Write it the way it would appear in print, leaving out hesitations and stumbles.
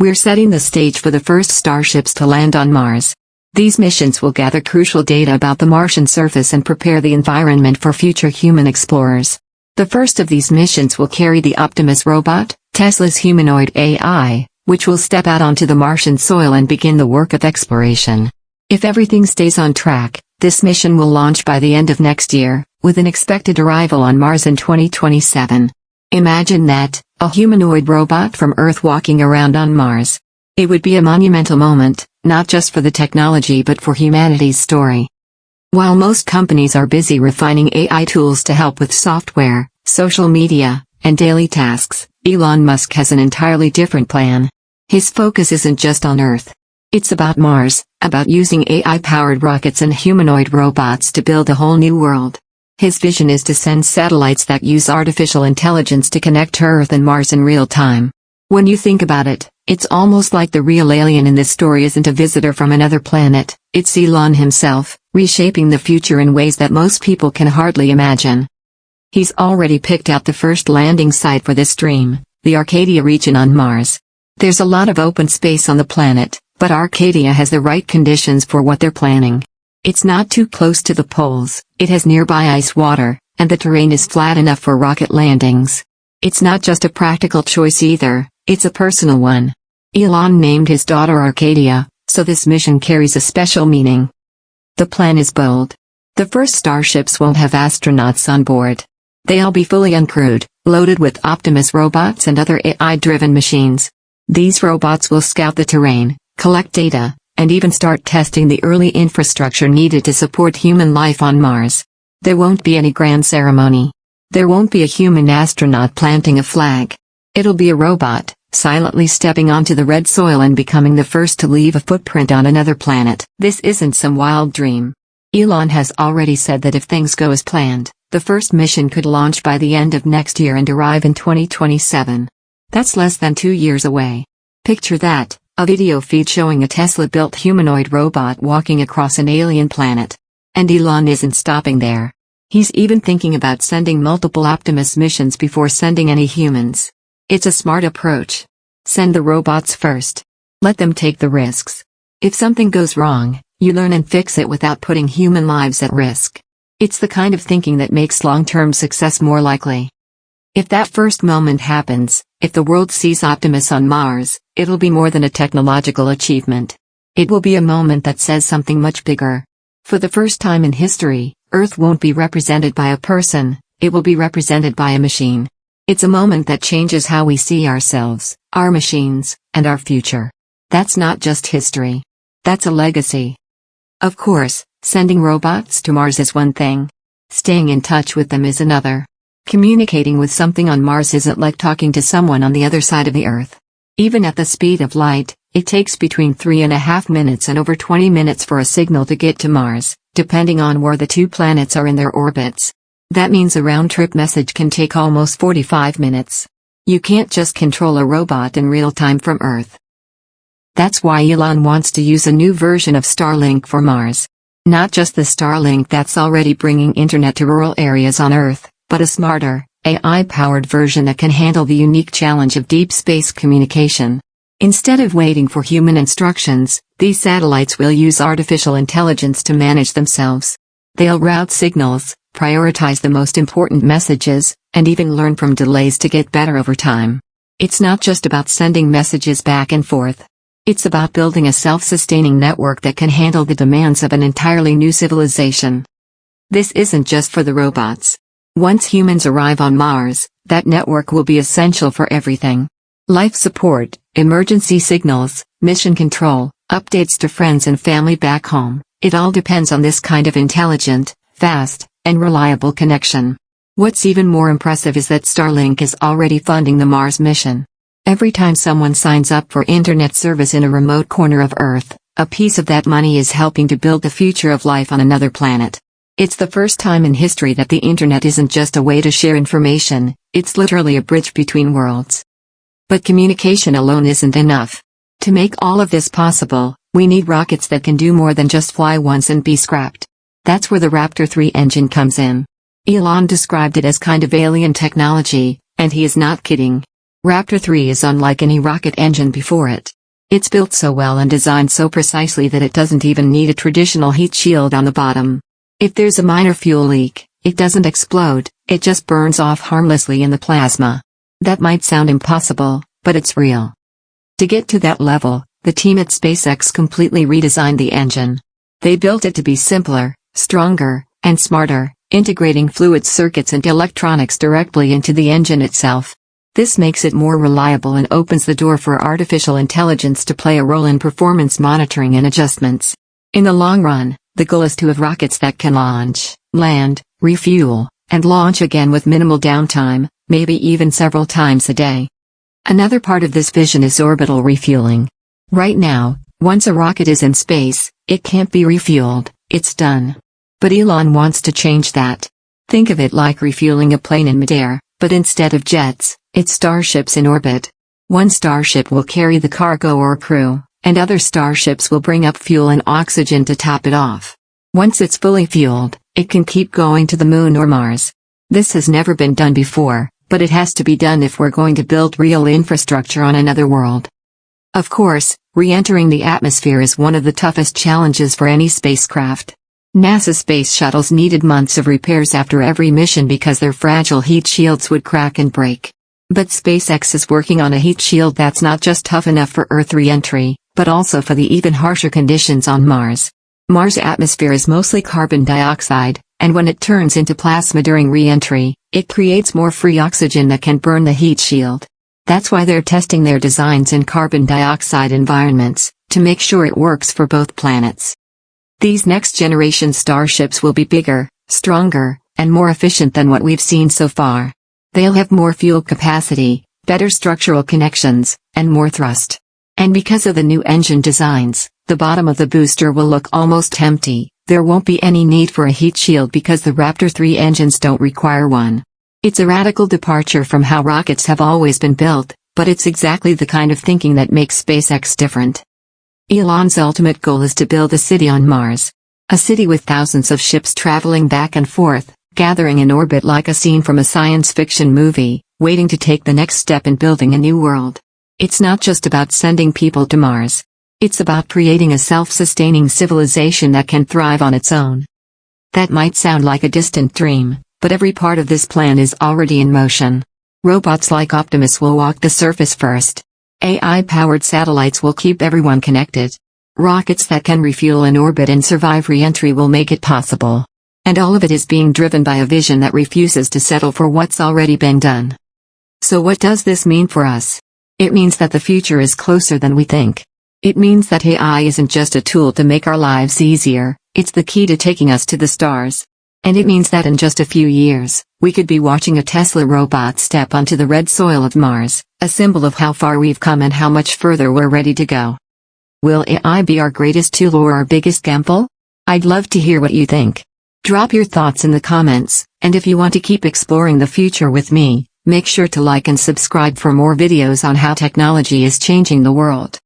We're setting the stage for the first starships to land on Mars. These missions will gather crucial data about the Martian surface and prepare the environment for future human explorers. The first of these missions will carry the Optimus robot, Tesla's humanoid AI, which will step out onto the Martian soil and begin the work of exploration. If everything stays on track, this mission will launch by the end of next year, with an expected arrival on Mars in 2027. Imagine that, a humanoid robot from Earth walking around on Mars. It would be a monumental moment, not just for the technology but for humanity's story. While most companies are busy refining AI tools to help with software, social media, and daily tasks, Elon Musk has an entirely different plan. His focus isn't just on Earth. It's about Mars, about using AI-powered rockets and humanoid robots to build a whole new world. His vision is to send satellites that use artificial intelligence to connect Earth and Mars in real time. When you think about it, it's almost like the real alien in this story isn't a visitor from another planet, it's Elon himself, reshaping the future in ways that most people can hardly imagine. He's already picked out the first landing site for this dream, the Arcadia region on Mars. There's a lot of open space on the planet, but Arcadia has the right conditions for what they're planning. It's not too close to the poles, it has nearby ice water, and the terrain is flat enough for rocket landings. It's not just a practical choice either, it's a personal one. Elon named his daughter Arcadia, so this mission carries a special meaning. The plan is bold. The first starships won't have astronauts on board. They'll be fully uncrewed, loaded with Optimus robots and other AI-driven machines. These robots will scout the terrain, collect data, and even start testing the early infrastructure needed to support human life on Mars. There won't be any grand ceremony. There won't be a human astronaut planting a flag. It'll be a robot, silently stepping onto the red soil and becoming the first to leave a footprint on another planet. This isn't some wild dream. Elon has already said that if things go as planned, the first mission could launch by the end of next year and arrive in 2027. That's less than 2 years away. Picture that, a video feed showing a Tesla-built humanoid robot walking across an alien planet. And Elon isn't stopping there. He's even thinking about sending multiple Optimus missions before sending any humans. It's a smart approach. Send the robots first. Let them take the risks. If something goes wrong, you learn and fix it without putting human lives at risk. It's the kind of thinking that makes long-term success more likely. If that first moment happens, if the world sees Optimus on Mars, it'll be more than a technological achievement. It will be a moment that says something much bigger. For the first time in history, Earth won't be represented by a person, it will be represented by a machine. It's a moment that changes how we see ourselves, our machines, and our future. That's not just history. That's a legacy. Of course, sending robots to Mars is one thing. Staying in touch with them is another. Communicating with something on Mars isn't like talking to someone on the other side of the Earth. Even at the speed of light, it takes between 3.5 minutes and over 20 minutes for a signal to get to Mars, depending on where the two planets are in their orbits. That means a round-trip message can take almost 45 minutes. You can't just control a robot in real time from Earth. That's why Elon wants to use a new version of Starlink for Mars. Not just the Starlink that's already bringing internet to rural areas on Earth, but a smarter, AI-powered version that can handle the unique challenge of deep space communication. Instead of waiting for human instructions, these satellites will use artificial intelligence to manage themselves. They'll route signals, prioritize the most important messages, and even learn from delays to get better over time. It's not just about sending messages back and forth. It's about building a self-sustaining network that can handle the demands of an entirely new civilization. This isn't just for the robots. Once humans arrive on Mars, that network will be essential for everything. Life support, emergency signals, mission control, updates to friends and family back home. It all depends on this kind of intelligent, fast, and reliable connection. What's even more impressive is that Starlink is already funding the Mars mission. Every time someone signs up for internet service in a remote corner of Earth, a piece of that money is helping to build the future of life on another planet. It's the first time in history that the internet isn't just a way to share information, it's literally a bridge between worlds. But communication alone isn't enough. To make all of this possible, we need rockets that can do more than just fly once and be scrapped. That's where the Raptor 3 engine comes in. Elon described it as kind of alien technology, and he is not kidding. Raptor 3 is unlike any rocket engine before it. It's built so well and designed so precisely that it doesn't even need a traditional heat shield on the bottom. If there's a minor fuel leak, it doesn't explode, it just burns off harmlessly in the plasma. That might sound impossible, but it's real. To get to that level, the team at SpaceX completely redesigned the engine. They built it to be simpler, stronger, and smarter, integrating fluid circuits and electronics directly into the engine itself. This makes it more reliable and opens the door for artificial intelligence to play a role in performance monitoring and adjustments. In the long run, the goal is to have rockets that can launch, land, refuel, and launch again with minimal downtime, maybe even several times a day. Another part of this vision is orbital refueling. Right now, once a rocket is in space, it can't be refueled, it's done. But Elon wants to change that. Think of it like refueling a plane in midair, but instead of jets, it's starships in orbit. One starship will carry the cargo or crew, and other starships will bring up fuel and oxygen to top it off. Once it's fully fueled, it can keep going to the moon or Mars. This has never been done before, but it has to be done if we're going to build real infrastructure on another world. Of course, re-entering the atmosphere is one of the toughest challenges for any spacecraft. NASA space shuttles needed months of repairs after every mission because their fragile heat shields would crack and break. But SpaceX is working on a heat shield that's not just tough enough for Earth re-entry, but also for the even harsher conditions on Mars. Mars' atmosphere is mostly carbon dioxide, and when it turns into plasma during re-entry, it creates more free oxygen that can burn the heat shield. That's why they're testing their designs in carbon dioxide environments, to make sure it works for both planets. These next-generation starships will be bigger, stronger, and more efficient than what we've seen so far. They'll have more fuel capacity, better structural connections, and more thrust. And because of the new engine designs, the bottom of the booster will look almost empty. There won't be any need for a heat shield because the Raptor 3 engines don't require one. It's a radical departure from how rockets have always been built, but it's exactly the kind of thinking that makes SpaceX different. Elon's ultimate goal is to build a city on Mars. A city with thousands of ships traveling back and forth, gathering in orbit like a scene from a science fiction movie, waiting to take the next step in building a new world. It's not just about sending people to Mars. It's about creating a self-sustaining civilization that can thrive on its own. That might sound like a distant dream, but every part of this plan is already in motion. Robots like Optimus will walk the surface first. AI-powered satellites will keep everyone connected. Rockets that can refuel in orbit and survive re-entry will make it possible. And all of it is being driven by a vision that refuses to settle for what's already been done. So what does this mean for us? It means that the future is closer than we think. It means that AI isn't just a tool to make our lives easier, it's the key to taking us to the stars. And it means that in just a few years, we could be watching a Tesla robot step onto the red soil of Mars, a symbol of how far we've come and how much further we're ready to go. Will AI be our greatest tool or our biggest gamble? I'd love to hear what you think. Drop your thoughts in the comments, and if you want to keep exploring the future with me, make sure to like and subscribe for more videos on how technology is changing the world.